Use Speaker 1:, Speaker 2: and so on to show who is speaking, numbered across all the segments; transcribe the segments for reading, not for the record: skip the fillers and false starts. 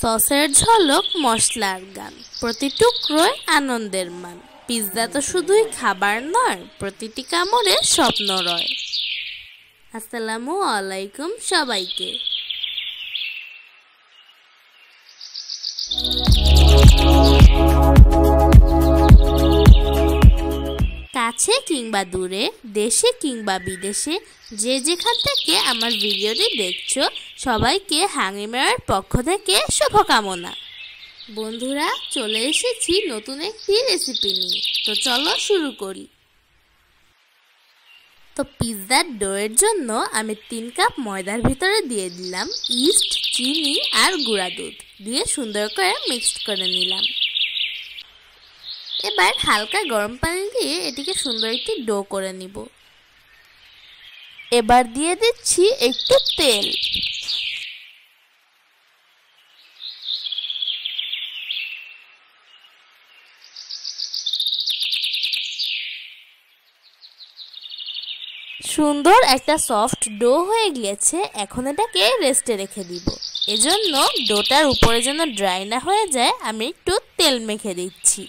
Speaker 1: সসের ঝলক মশলার গান, প্রতি টুকরোয় আনন্দের মান। পিৎজা তো শুধুই খাবার নয়, প্রতিটি কামড়ে স্বপ্ন রয়। আসসালামু আলাইকুম সবাইকে। কাছে কিংবা দূরে, দেশে কিংবা বিদেশে, যে যেখান থেকে আমার ভিডিওটি দেখছো, সবাইকে হাঙ্গিমের পক্ষ থেকে শুভকামনা। বন্ধুরা, চলে এসেছি নতুন একটি রেসিপি নিয়ে। তো চলো শুরু করি। তো পিৎজার ডোয়ের জন্য আমি 3 কাপ ময়দার ভিতরে দিয়ে দিলাম ইস্ট, চিনি আর গুঁড়া দুধ দিয়ে সুন্দর করে মিক্সড করে নিলাম। এবার হালকা গরম পানি দিয়ে এটিকে সুন্দর একটি ডো করে নিব। এবার দিয়ে দিচ্ছি একটু তেল। সুন্দর একটা সফট ডো হয়ে গিয়েছে। এখন এটাকে রেস্টে রেখে দিব। এজন্য ডোটার উপরে যেন ড্রাই না হয়ে যায়, আমি একটু তেল মেখে দিচ্ছি।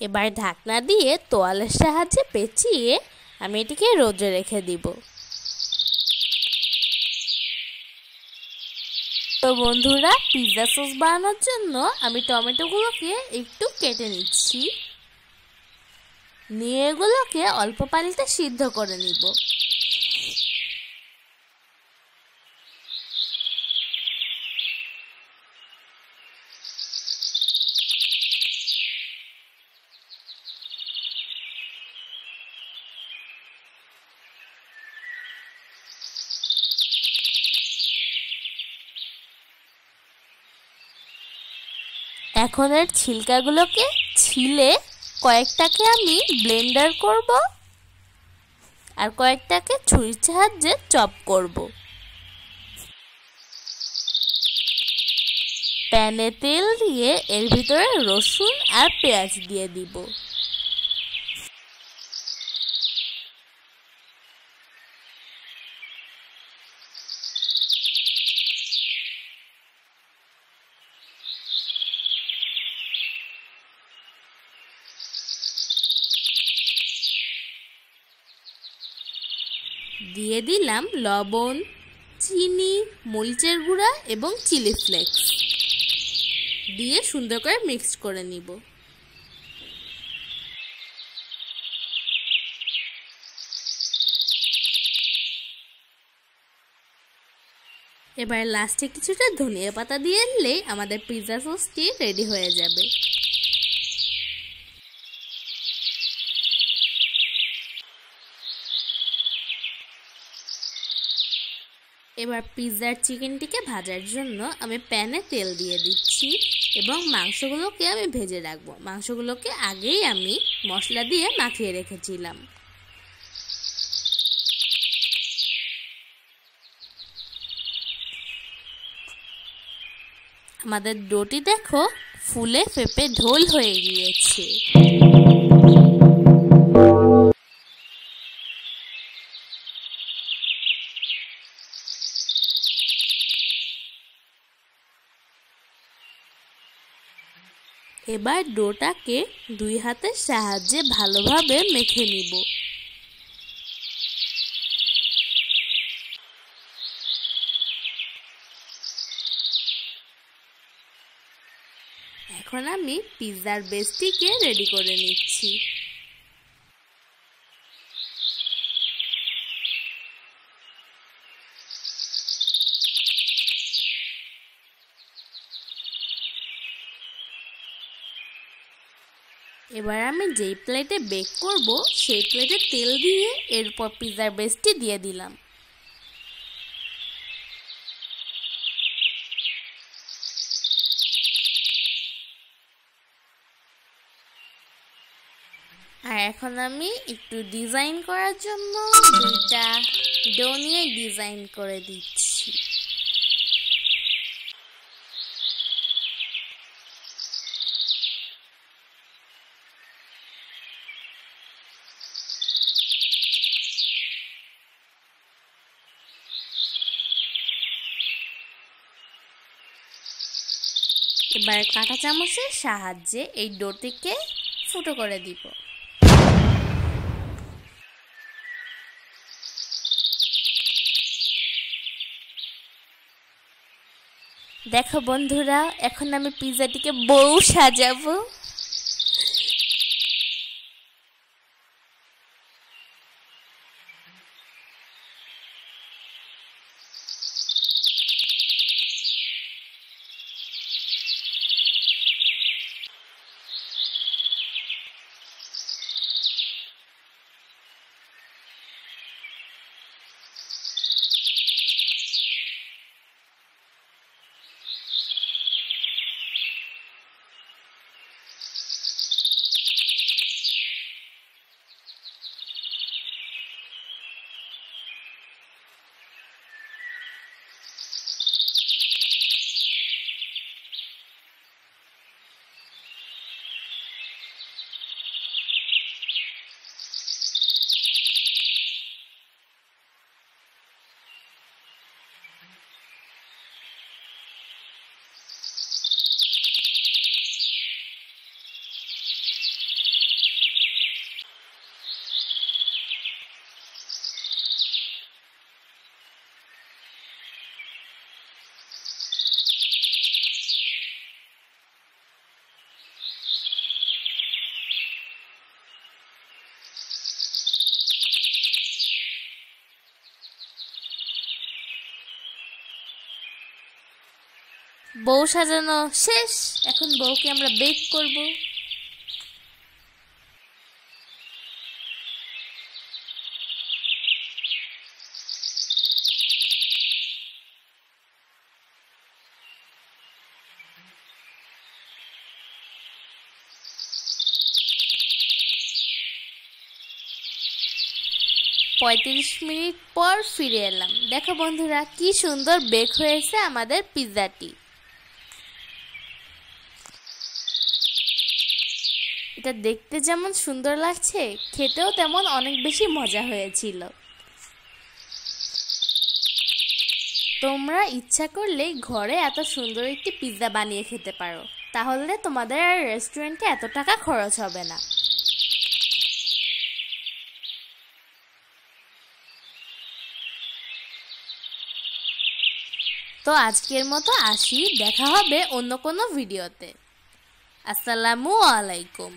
Speaker 1: এবার ঢাকনা দিয়ে তোয়ালের সাহায্যে পেঁচিয়ে আমি এটিকে রোদে রেখে দিব। তো বন্ধুরা, পিৎজা সস বানানোর জন্য আমি টমেটোগুলোকে একটু কেটে নিচ্ছি, নিয়ে এগুলোকে অল্প পানিতে সিদ্ধ করে নিব। এখন এর ছিলকাগুলোকে ছিলে কয়েকটাকে আমি ব্লেন্ডার করব আর কয়েকটাকে ছুরির সাহায্যে চপ করব। প্যানে তেল দিয়ে এর ভিতরে রসুন আর পেঁয়াজ দিয়ে দিব। দিয়ে দিলাম লবণ, চিনি, মরিচের গুঁড়া এবং চিলি ফ্লেক্স দিয়ে সুন্দর করে মিক্স করে নিব। এবার লাস্টে কিছুটা ধনিয়া পাতা দিয়ে দিলেই আমাদের পিৎজা সসটি রেডি হয়ে যাবে। এবার পিৎজার চিকেনটিকে ভাজার জন্য আমি প্যানে তেল দিয়ে দিচ্ছি এবং মাংসগুলোকে আমি ভেজে রাখবো। মাংসগুলোকে আগেই আমি মশলা দিয়ে মাখিয়ে রেখেছিলাম। আমাদের ডোটি দেখো ফুলে ফেপে ঢোল হয়ে গিয়েছে। এবার ডোটাকে 2 হাতের সাহায্যে ভালোভাবে মেখে নিব। এখন আমি পিৎজার বেসটিকে রেডি করে নিচ্ছি। এবার আমি যেই প্লেটে বেক করব সেই প্লেটে তেল দিয়ে এরপর পিৎজার বেসটি দিয়ে দিলাম। আর এখন আমি একটু ডিজাইন করার জন্য 2টা ডো নিয়ে ডিজাইন করে দিচ্ছি। এবার কাঁটা চামচের সাহায্যে এই ডোটিকে ফুটো করে দিব। দেখো বন্ধুরা, এখন আমি পিৎজাটিকে বউ সাজাবো। বউ সাজানো শেষ, এখন বউকে আমরা বেক করব। পঁয়ত্রিশ মিনিট পর ফিরে এলাম। দেখো বন্ধুরা, কি সুন্দর বেক হয়েছে আমাদের পিৎজাটি। এটা দেখতে যেমন সুন্দর লাগছে, খেতেও তেমন অনেক বেশি মজা হয়েছিল। তোমরা ইচ্ছা করলে ঘরে এত সুন্দর একটি পিৎজা বানিয়ে খেতে পারো, তাহলে তোমাদের আর রেস্টুরেন্টে এত টাকা খরচ হবে না। তো আজকের মতো আসি, দেখা হবে অন্য কোনো ভিডিওতে। আসসালামু আলাইকুম।